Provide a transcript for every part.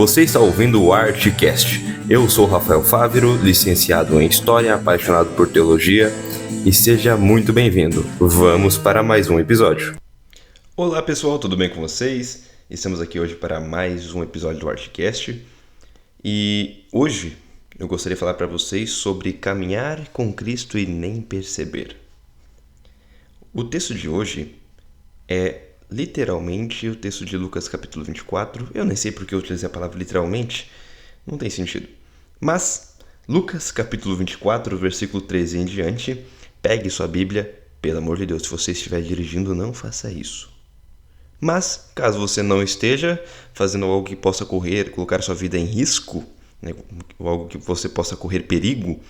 Você está ouvindo o ArteCast. Eu sou Rafael Fávero, licenciado em História, apaixonado por Teologia, e seja muito bem-vindo. Vamos para mais um episódio. Olá pessoal, tudo bem com vocês? Estamos aqui hoje para mais um episódio do ArteCast. E hoje eu gostaria de falar para vocês sobre caminhar com Cristo e nem perceber. O texto de hoje é literalmente o texto de Lucas capítulo 24. Eu nem sei porque eu utilizei a palavra literalmente, não tem sentido. Mas Lucas capítulo 24, versículo 13 em diante, pegue sua Bíblia. Pelo amor de Deus, se você estiver dirigindo, não faça isso. Mas, caso você não esteja fazendo algo que possa colocar sua vida em risco, né, algo que você possa correr perigo,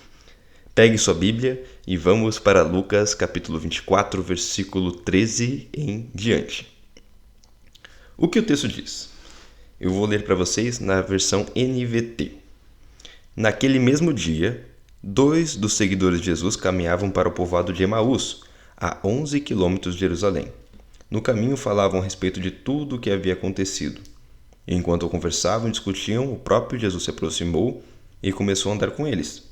pegue sua Bíblia e vamos para Lucas capítulo 24, versículo 13 em diante. O que o texto diz? Eu vou ler para vocês na versão NVT. Naquele mesmo dia, 2 dos seguidores de Jesus caminhavam para o povoado de Emaús, a 11 quilômetros de Jerusalém. No caminho falavam a respeito de tudo o que havia acontecido. Enquanto conversavam e discutiam, o próprio Jesus se aproximou e começou a andar com eles.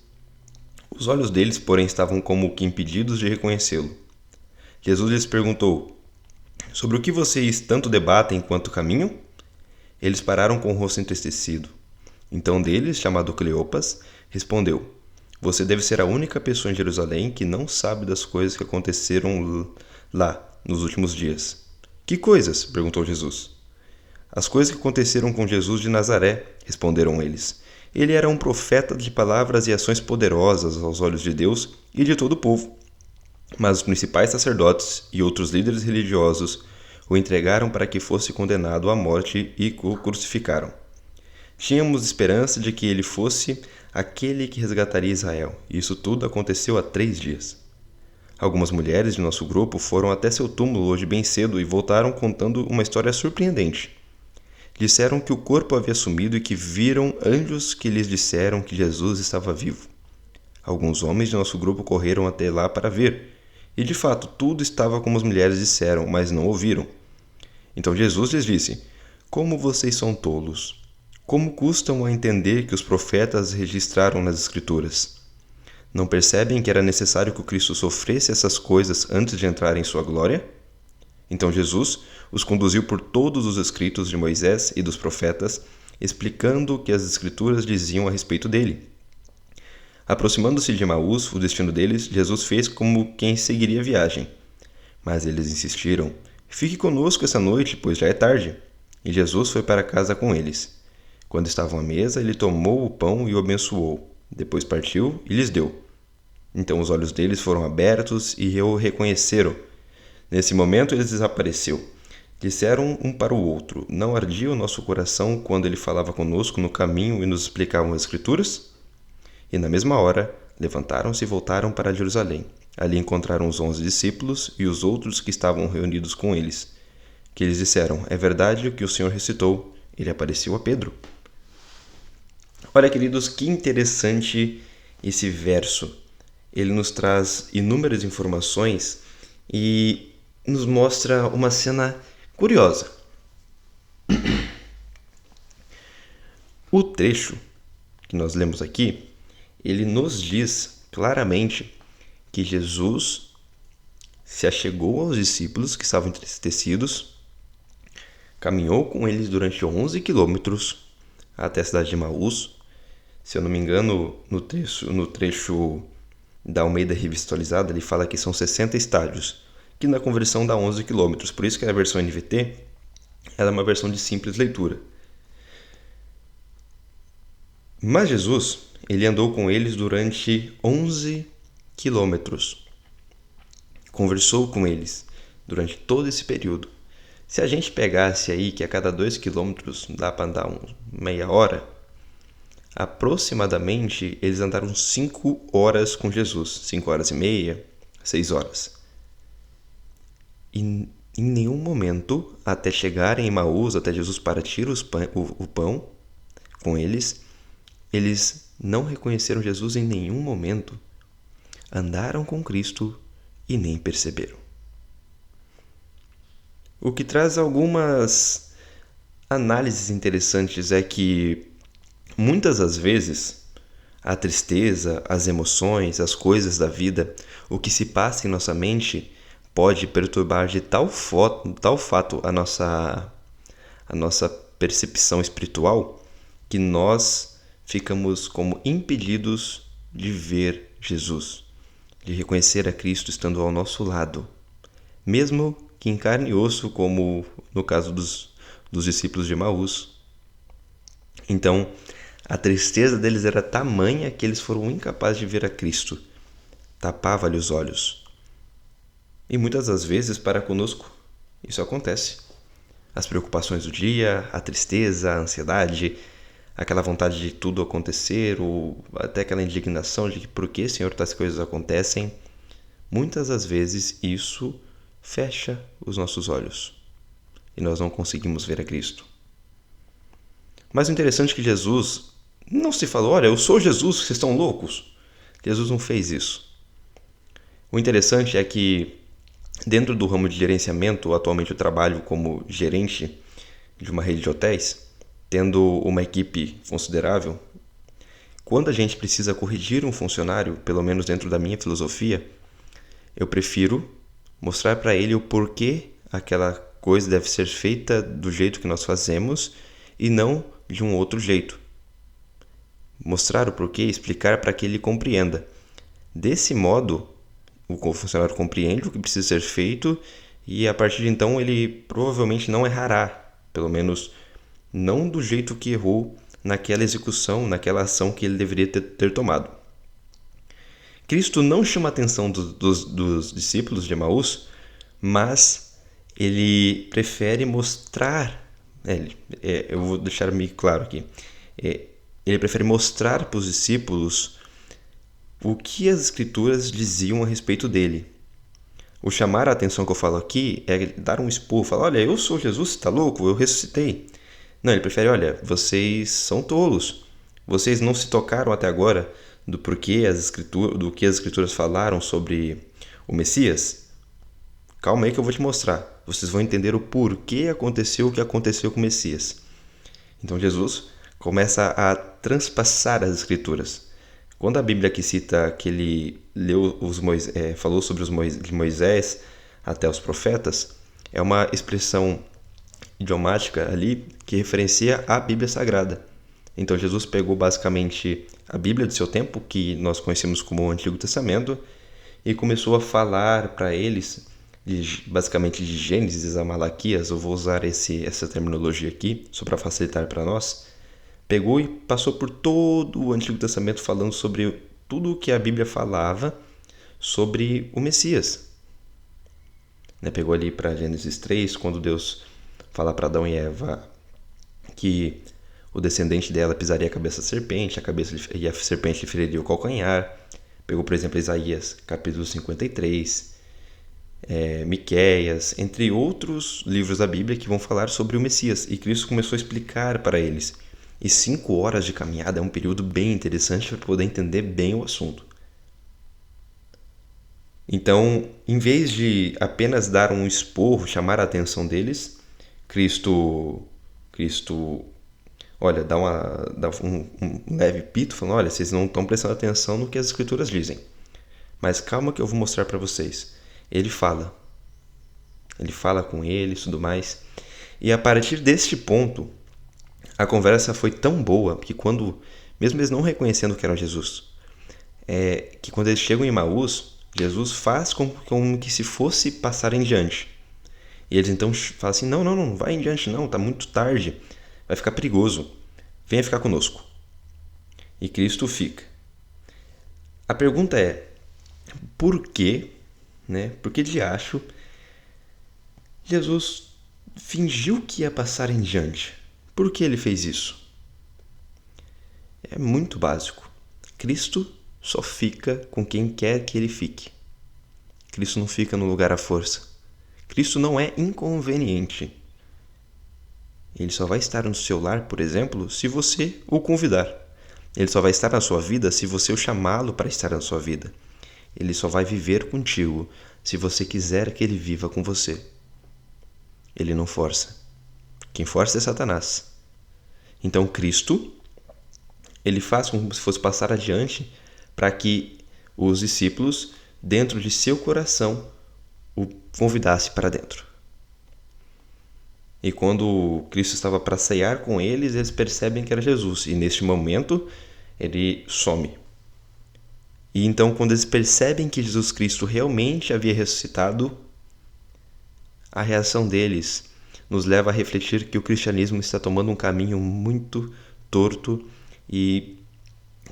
Os olhos deles, porém, estavam como que impedidos de reconhecê-lo. Jesus lhes perguntou: sobre o que vocês tanto debatem enquanto caminham? Eles pararam com o rosto entristecido. Então um deles, chamado Cleopas, respondeu: você deve ser a única pessoa em Jerusalém que não sabe das coisas que aconteceram lá nos últimos dias. Que coisas? Perguntou Jesus. As coisas que aconteceram com Jesus de Nazaré, responderam eles. Ele era um profeta de palavras e ações poderosas aos olhos de Deus e de todo o povo. Mas os principais sacerdotes e outros líderes religiosos o entregaram para que fosse condenado à morte e o crucificaram. Tínhamos esperança de que ele fosse aquele que resgataria Israel, e isso tudo aconteceu há 3 dias. Algumas mulheres de nosso grupo foram até seu túmulo hoje bem cedo e voltaram contando uma história surpreendente. Disseram que o corpo havia sumido e que viram anjos que lhes disseram que Jesus estava vivo. Alguns homens de nosso grupo correram até lá para ver, e de fato tudo estava como as mulheres disseram, mas não ouviram. Então Jesus lhes disse: como vocês são tolos! Como custam a entender que os profetas registraram nas Escrituras? Não percebem que era necessário que o Cristo sofresse essas coisas antes de entrar em sua glória? Então Jesus os conduziu por todos os escritos de Moisés e dos profetas, explicando o que as Escrituras diziam a respeito dele. Aproximando-se de Emaús, o destino deles, Jesus fez como quem seguiria a viagem. Mas eles insistiram: fique conosco essa noite, pois já é tarde. E Jesus foi para casa com eles. Quando estavam à mesa, ele tomou o pão e o abençoou. Depois partiu e lhes deu. Então os olhos deles foram abertos e o reconheceram. Nesse momento ele desapareceu. Disseram um para o outro: não ardia o nosso coração quando ele falava conosco no caminho e nos explicava as Escrituras? E na mesma hora, levantaram-se e voltaram para Jerusalém. Ali encontraram os 11 discípulos e os outros que estavam reunidos com eles, que lhes disseram: é verdade o que o Senhor recitou, ele apareceu a Pedro. Olha, queridos, que interessante esse verso. Ele nos traz inúmeras informações e nos mostra uma cena curiosa. O trecho que nós lemos aqui, ele nos diz claramente que Jesus se achegou aos discípulos que estavam entristecidos, caminhou com eles durante 11 quilômetros até a cidade de Emaús. Se eu não me engano, no trecho da Almeida Revista Atualizada, ele fala que são 60 estádios, que na conversão dá 11 quilômetros. Por isso que a versão NVT ela é uma versão de simples leitura. Mas Jesus, ele andou com eles durante 11 quilômetros. Conversou com eles durante todo esse período. Se a gente pegasse aí que a cada 2 quilômetros dá para andar meia hora, aproximadamente eles andaram 5 horas com Jesus. 5 horas e meia, 6 horas. E em nenhum momento, até chegarem em Emaús, até Jesus partir o pão com eles não reconheceram Jesus em nenhum momento. Andaram com Cristo e nem perceberam. O que traz algumas análises interessantes é que muitas das vezes a tristeza, as emoções, as coisas da vida, o que se passa em nossa mente pode perturbar de tal fato a nossa percepção espiritual que nós ficamos como impedidos de ver Jesus, de reconhecer a Cristo estando ao nosso lado, mesmo que em carne e osso, como no caso dos discípulos de Emaús. Então, a tristeza deles era tamanha que eles foram incapazes de ver a Cristo. Tapava-lhe os olhos. E muitas das vezes, para conosco, isso acontece. As preocupações do dia, a tristeza, a ansiedade, aquela vontade de tudo acontecer, ou até aquela indignação de que por que, Senhor, tais coisas acontecem, muitas das vezes isso fecha os nossos olhos e nós não conseguimos ver a Cristo. Mas o interessante é que Jesus não se falou, olha, eu sou Jesus, vocês estão loucos. Jesus não fez isso. O interessante é que dentro do ramo de gerenciamento, atualmente eu trabalho como gerente de uma rede de hotéis, tendo uma equipe considerável. Quando a gente precisa corrigir um funcionário, pelo menos dentro da minha filosofia, eu prefiro mostrar para ele o porquê aquela coisa deve ser feita do jeito que nós fazemos e não de um outro jeito. Mostrar o porquê, explicar para que ele compreenda. Desse modo, o funcionário compreende o que precisa ser feito e a partir de então ele provavelmente não errará, pelo menos não do jeito que errou naquela execução, naquela ação que ele deveria ter tomado. Cristo não chama a atenção dos discípulos de Emaús, mas ele prefere mostrar, eu vou deixar meio claro aqui, ele prefere mostrar para os discípulos o que as Escrituras diziam a respeito dele. O chamar a atenção que eu falo aqui é dar um esporro, falar, olha, eu sou Jesus, você está louco? Eu ressuscitei. Não, ele prefere, olha, vocês são tolos. Vocês não se tocaram até agora do que as Escrituras falaram sobre o Messias? Calma aí que eu vou te mostrar. Vocês vão entender o porquê aconteceu o que aconteceu com o Messias. Então Jesus começa a transpassar as Escrituras. Quando a Bíblia aqui cita que ele falou sobre de Moisés até os profetas, é uma expressão idiomática ali que referencia a Bíblia Sagrada. Então Jesus pegou basicamente a Bíblia do seu tempo, que nós conhecemos como o Antigo Testamento, e começou a falar para eles, basicamente de Gênesis a Malaquias. Eu vou usar essa terminologia aqui, só para facilitar para nós. Pegou e passou por todo o Antigo Testamento falando sobre tudo o que a Bíblia falava sobre o Messias. Pegou ali para Gênesis 3, quando Deus fala para Adão e Eva que o descendente dela pisaria a cabeça da serpente, e a serpente lhe feriria o calcanhar. Pegou, por exemplo, Isaías, capítulo 53, Miqueias, entre outros livros da Bíblia que vão falar sobre o Messias. E Cristo começou a explicar para eles. E 5 horas de caminhada é um período bem interessante para poder entender bem o assunto. Então, em vez de apenas dar um esporro, chamar a atenção deles, Cristo olha, dá um leve pito, falando, olha, vocês não estão prestando atenção no que as Escrituras dizem. Mas calma que eu vou mostrar para vocês. Ele fala com eles e tudo mais. E a partir deste ponto, a conversa foi tão boa que mesmo eles não reconhecendo que era Jesus, que quando eles chegam em Emaús, Jesus faz como que se fosse passar em diante. E eles então falam assim, não vai em diante não, está muito tarde, vai ficar perigoso, venha ficar conosco. E Cristo fica. A pergunta é, por quê? Por que de acho Jesus fingiu que ia passar em diante? Por que ele fez isso? É muito básico. Cristo só fica com quem quer que ele fique. Cristo não fica no lugar à força. Cristo não é inconveniente. Ele só vai estar no seu lar, por exemplo, se você o convidar. Ele só vai estar na sua vida se você o chamá-lo para estar na sua vida. Ele só vai viver contigo se você quiser que ele viva com você. Ele não força. Quem força é Satanás. Então Cristo, ele faz como se fosse passar adiante para que os discípulos, dentro de seu coração, o convidasse para dentro. E quando Cristo estava para ceiar com eles, eles percebem que era Jesus. E neste momento, ele some. E então, quando eles percebem que Jesus Cristo realmente havia ressuscitado, a reação deles nos leva a refletir que o cristianismo está tomando um caminho muito torto e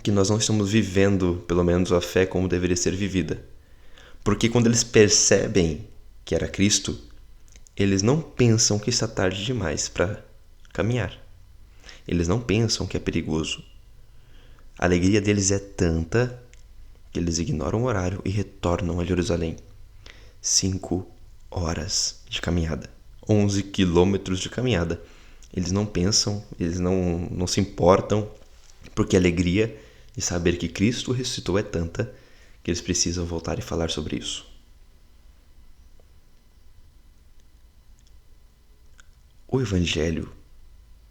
que nós não estamos vivendo, pelo menos, a fé como deveria ser vivida. Porque quando eles percebem que era Cristo, eles não pensam que está tarde demais para caminhar. Eles não pensam que é perigoso. A alegria deles é tanta que eles ignoram o horário e retornam a Jerusalém. 5 horas de caminhada. 11 quilômetros de caminhada. Eles não pensam, eles não se importam, porque a alegria de saber que Cristo ressuscitou é tanta que eles precisam voltar e falar sobre isso. O Evangelho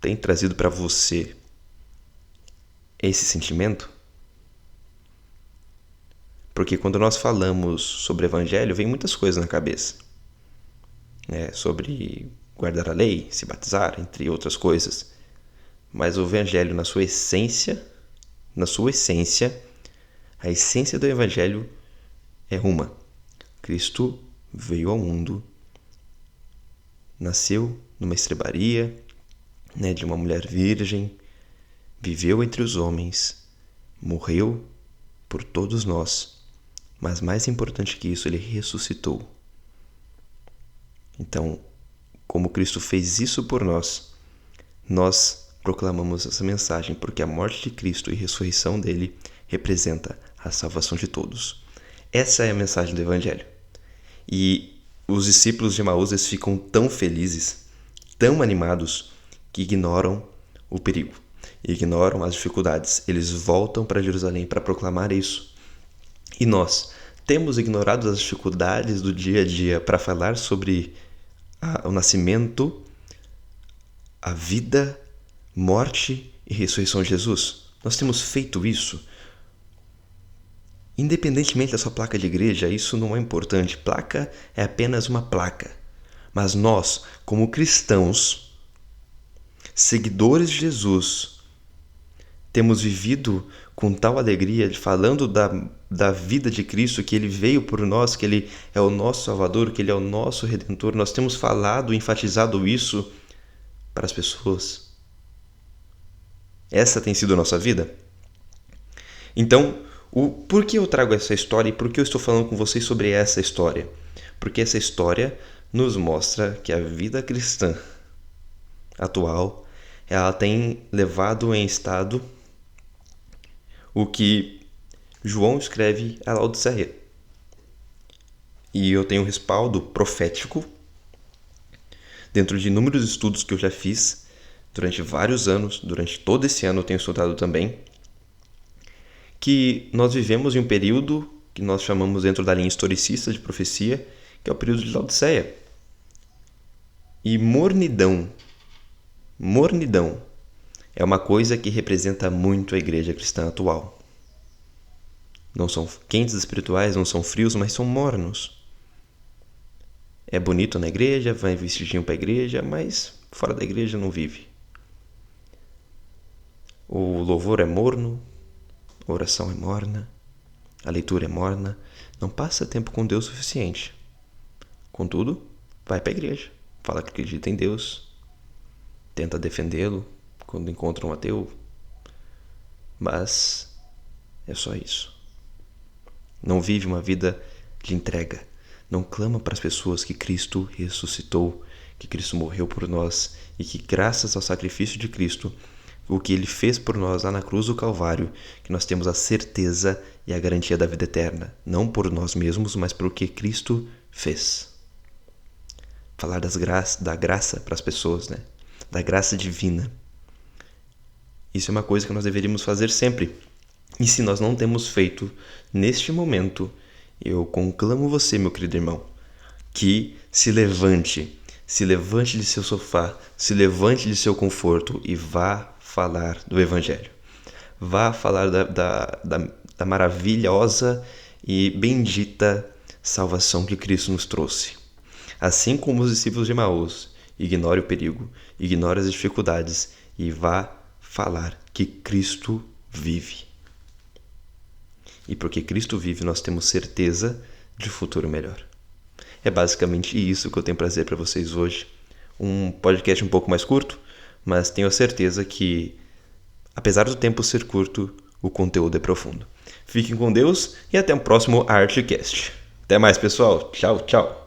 tem trazido para você esse sentimento? Porque quando nós falamos sobre o Evangelho, vem muitas coisas na cabeça. Sobre guardar a lei, se batizar, entre outras coisas. Mas o Evangelho, na sua essência, a essência do Evangelho é uma. Cristo veio ao mundo, nasceu numa estrebaria, de uma mulher virgem, viveu entre os homens, morreu por todos nós. Mas mais importante que isso, ele ressuscitou. Então, como Cristo fez isso por nós, nós proclamamos essa mensagem, porque a morte de Cristo e a ressurreição dele representa a salvação de todos. Essa é a mensagem do Evangelho. E os discípulos de Emaús ficam tão felizes, tão animados, que ignoram o perigo, ignoram as dificuldades. Eles voltam para Jerusalém para proclamar isso. E nós temos ignorado as dificuldades do dia a dia para falar sobre o nascimento, a vida, morte e ressurreição de Jesus? Nós temos feito isso? Independentemente da sua placa de igreja, isso não é importante. Placa é apenas uma placa. Mas nós, como cristãos, seguidores de Jesus, temos vivido com tal alegria, falando da vida de Cristo, que Ele veio por nós, que Ele é o nosso Salvador, que Ele é o nosso Redentor. Nós temos falado, enfatizado isso para as pessoas. Essa tem sido a nossa vida? Então, por que eu trago essa história e por que eu estou falando com vocês sobre essa história? Porque essa história nos mostra que a vida cristã atual, ela tem levado em estado o que João escreve a Laodiceia. E eu tenho um respaldo profético dentro de inúmeros estudos que eu já fiz durante vários anos, durante todo esse ano eu tenho estudado também, que nós vivemos em um período que nós chamamos dentro da linha historicista de profecia, que é o período de Laodiceia. E mornidão é uma coisa que representa muito a igreja cristã atual. Não são quentes espirituais, não são frios, mas são mornos. É bonito na igreja, vai vestidinho para a igreja, mas fora da igreja não vive. O louvor é morno, a oração é morna, a leitura é morna, não passa tempo com Deus o suficiente. Contudo, vai para a igreja, fala que acredita em Deus, tenta defendê-lo quando encontra um ateu, mas é só isso. Não vive uma vida de entrega, não clama para as pessoas que Cristo ressuscitou, que Cristo morreu por nós e que graças ao sacrifício de Cristo, o que Ele fez por nós lá na cruz do Calvário, que nós temos a certeza e a garantia da vida eterna, não por nós mesmos, mas por o que Cristo fez. Falar da graça para as pessoas, da graça divina. Isso é uma coisa que nós deveríamos fazer sempre. E se nós não temos feito neste momento, eu conclamo você, meu querido irmão, que se levante, Se levante de seu sofá, se levante de seu conforto e vá falar do Evangelho. Vá falar da maravilhosa e bendita salvação que Cristo nos trouxe. Assim como os discípulos de Emaús, ignore o perigo, ignore as dificuldades e vá falar que Cristo vive. E porque Cristo vive, nós temos certeza de futuro melhor. É basicamente isso que eu tenho para dizer para vocês hoje. Um podcast um pouco mais curto, mas tenho a certeza que, apesar do tempo ser curto, o conteúdo é profundo. Fiquem com Deus e até o próximo ArteCast. Até mais, pessoal. Tchau, tchau.